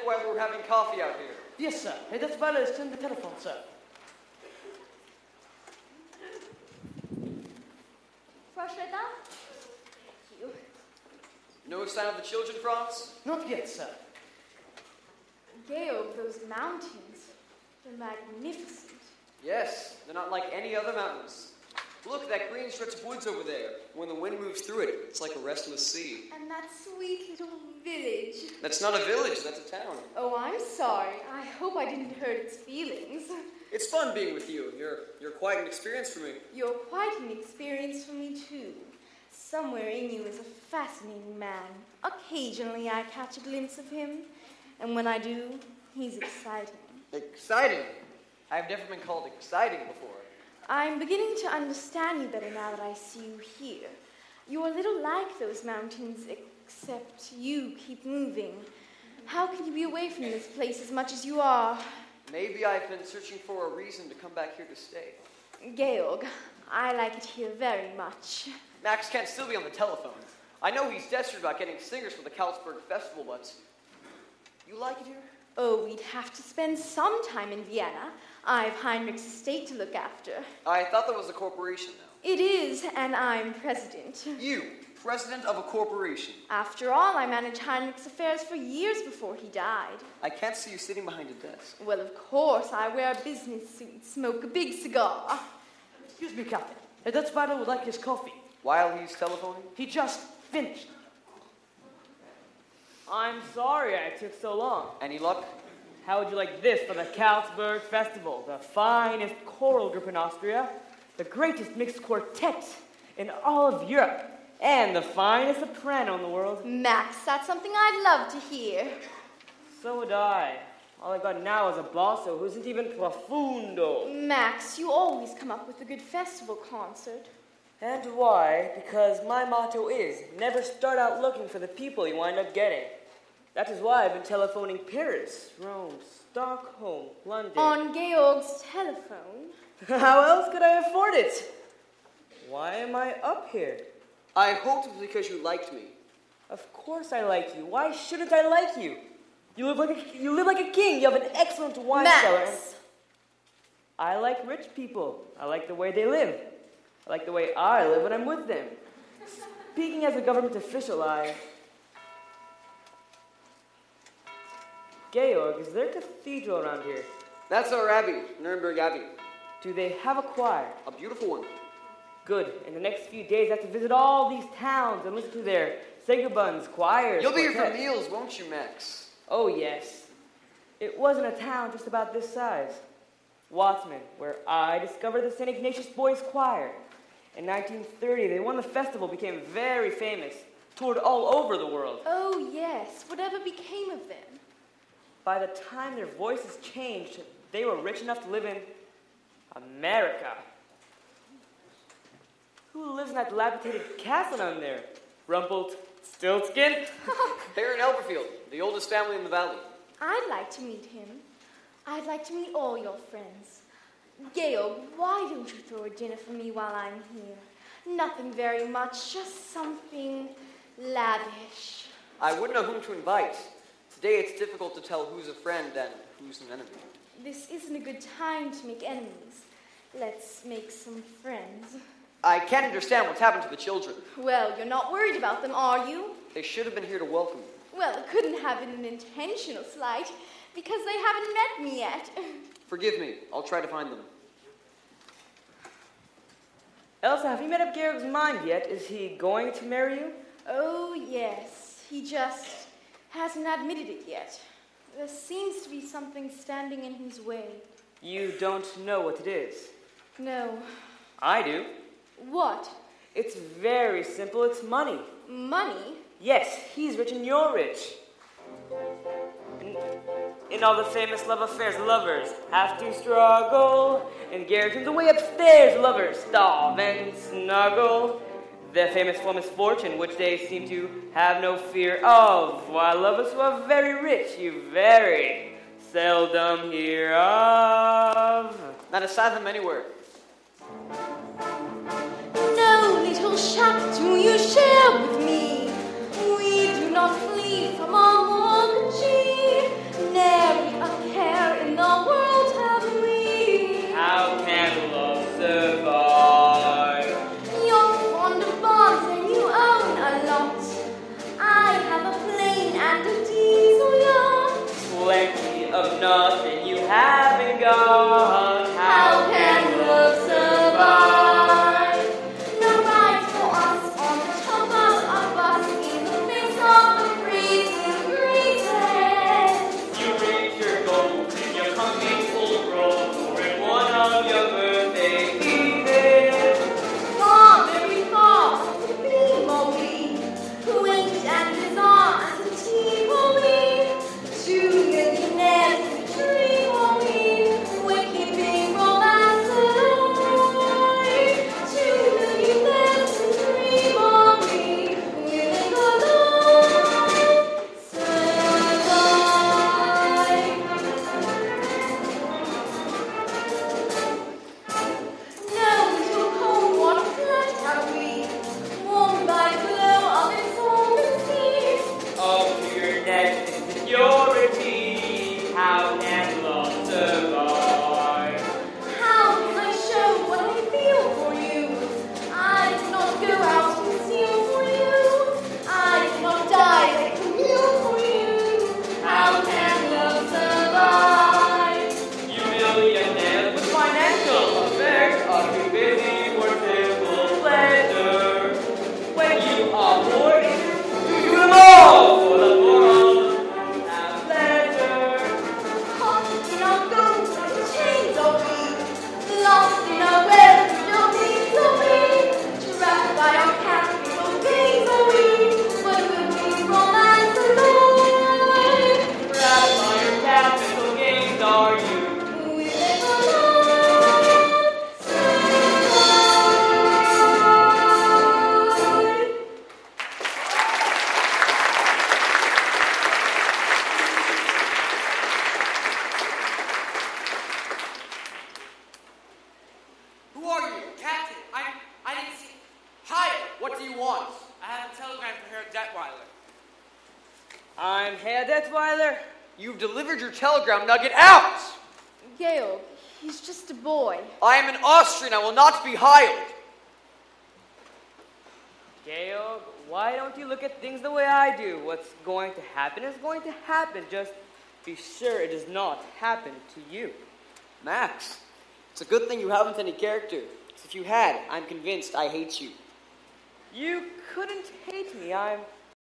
while we're having coffee out here. Yes, sir. Hey, that's Violet is in the telephone, sir. Fresh right now? Thank you. No sign of the children, Franz? Not yet, sir. Georg, those mountains, they're magnificent. Yes, they're not like any other mountains. Look, that green stretch of woods over there. When the wind moves through it, it's like a restless sea. And that sweet little village. That's not a village, that's a town. Oh, I'm sorry. I hope I didn't hurt its feelings. It's fun being with you. You're quite an experience for me. You're quite an experience for me, too. Somewhere in you is a fascinating man. Occasionally I catch a glimpse of him, and when I do, he's exciting. Exciting? I've never been called exciting before. I'm beginning to understand you better now that I see you here. You're a little like those mountains, except you keep moving. How can you be away from this place as much as you are? Maybe I've been searching for a reason to come back here to stay. Georg, I like it here very much. Max can't still be on the telephone. I know he's desperate about getting singers for the Karlsberg Festival, but you like it here? Oh, we'd have to spend some time in Vienna. I've Heinrich's estate to look after. I thought that was a corporation, though. It is, and I'm president. You, president of a corporation? After all, I managed Heinrich's affairs for years before he died. I can't see you sitting behind a desk. Well, of course, I wear a business suit, smoke a big cigar. Excuse me, Captain. Hey, that's Violet would like his coffee. While he's telephoning? He just finished. I'm sorry I took so long. Any luck? How would you like this for the Karlsberg Festival? The finest choral group in Austria, the greatest mixed quartet in all of Europe, and the finest soprano in the world. Max, that's something I'd love to hear. So would I. All I got now is a basso who isn't even profundo. Max, you always come up with a good festival concert. And why? Because my motto is, never start out looking for the people you wind up getting. That is why I've been telephoning Paris, Rome, Stockholm, London. On Georg's telephone? How else could I afford it? Why am I up here? I hoped it was because you liked me. Of course I like you. Why shouldn't I like you? You live like a king. You have an excellent wine cellar. Max! I like rich people. I like the way they live. I like the way I live when I'm with them. Speaking as a government official, Georg, is there a cathedral around here? That's our abbey, Nuremberg Abbey. Do they have a choir? A beautiful one. Good. In the next few days, I have to visit all these towns and listen to their Segerbunds, choirs. You'll be here for quartets. meals, won't you, Max? Oh, yes. It wasn't a town just about this size. Watzmann, where I discovered the St. Ignatius Boys Choir. In 1930, they won the festival, became very famous, toured all over the world. Oh, yes. Whatever became of them? By the time their voices changed, they were rich enough to live in America. Who lives in that dilapidated castle down there? Rumpelstiltskin? They're in Elberfeld, the oldest family in the valley. I'd like to meet him. I'd like to meet all your friends. Georg, why don't you throw a dinner for me while I'm here? Nothing very much, just something lavish. I wouldn't know whom to invite. Today it's difficult to tell who's a friend and who's an enemy. This isn't a good time to make enemies. Let's make some friends. I can't understand what's happened to the children. Well, you're not worried about them, are you? They should have been here to welcome me. Well, it couldn't have been an intentional slight, because they haven't met me yet. Forgive me. I'll try to find them. Elsa, have you made up Georg's mind yet? Is he going to marry you? Oh, yes. He just hasn't admitted it yet. There seems to be something standing in his way. You don't know what it is. No. I do. What? It's very simple. It's money. Money? Yes, he's rich and you're rich. In all the famous love affairs, lovers have to struggle. In garrisons away upstairs, lovers starve and snuggle. The famous for misfortune, which they seem to have no fear of, while lovers who are very rich, you very seldom hear of. Not a sign of them anywhere. No little shack do you share with me. We do not flee from our mortgagee. What do you want? I have a telegram for Herr Detweiler. I'm Herr Detweiler. You've delivered your telegram. Now get out! Georg, he's just a boy. I am an Austrian. I will not be hired. Georg, why don't you look at things the way I do? What's going to happen is going to happen. Just be sure it does not happen to you. Max, it's a good thing you haven't any character. 'Cause if you had, I'm convinced I hate you. You couldn't hate me. I'm